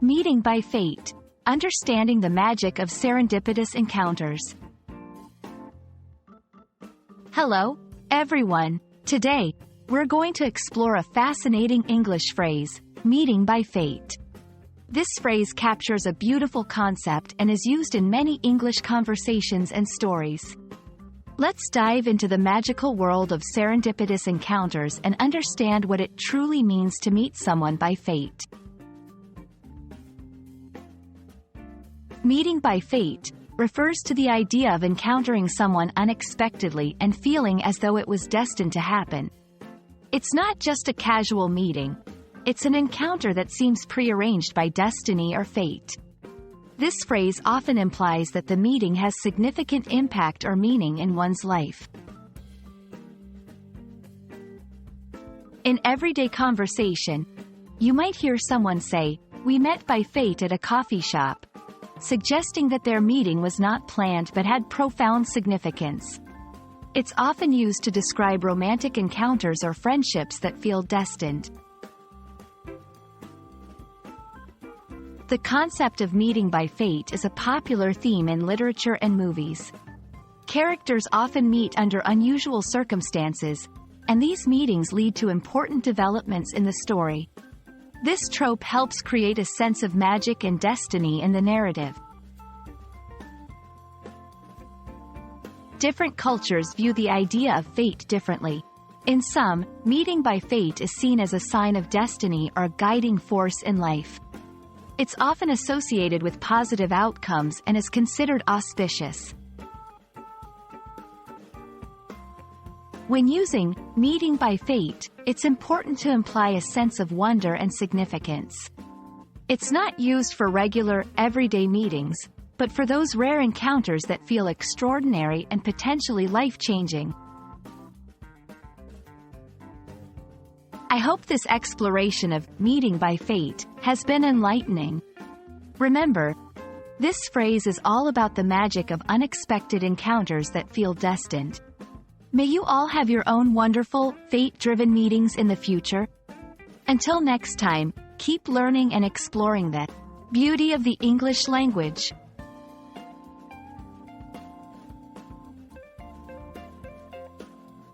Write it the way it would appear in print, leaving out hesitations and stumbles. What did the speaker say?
Meeting by fate. Understanding the magic of serendipitous encounters. Hello, everyone. Today, we're going to explore a fascinating English phrase, meeting by fate. This phrase captures a beautiful concept and is used in many English conversations and stories. Let's dive into the magical world of serendipitous encounters and understand what it truly means to meet someone by fate. Meeting by fate refers to the idea of encountering someone unexpectedly and feeling as though it was destined to happen. It's not just a casual meeting. It's an encounter that seems prearranged by destiny or fate. This phrase often implies that the meeting has significant impact or meaning in one's life. In everyday conversation, you might hear someone say, "We met by fate at a coffee shop," suggesting that their meeting was not planned but had profound significance. It's often used to describe romantic encounters or friendships that feel destined. The concept of meeting by fate is a popular theme in literature and movies. Characters often meet under unusual circumstances, and these meetings lead to important developments in the story. This trope helps create a sense of magic and destiny in the narrative. Different cultures view the idea of fate differently. In some, meeting by fate is seen as a sign of destiny or a guiding force in life. It's often associated with positive outcomes and is considered auspicious. When using meeting by fate, it's important to imply a sense of wonder and significance. It's not used for regular, everyday meetings, but for those rare encounters that feel extraordinary and potentially life-changing. I hope this exploration of meeting by fate has been enlightening. Remember, this phrase is all about the magic of unexpected encounters that feel destined. May you all have your own wonderful, fate-driven meetings in the future. Until next time, keep learning and exploring the beauty of the English language.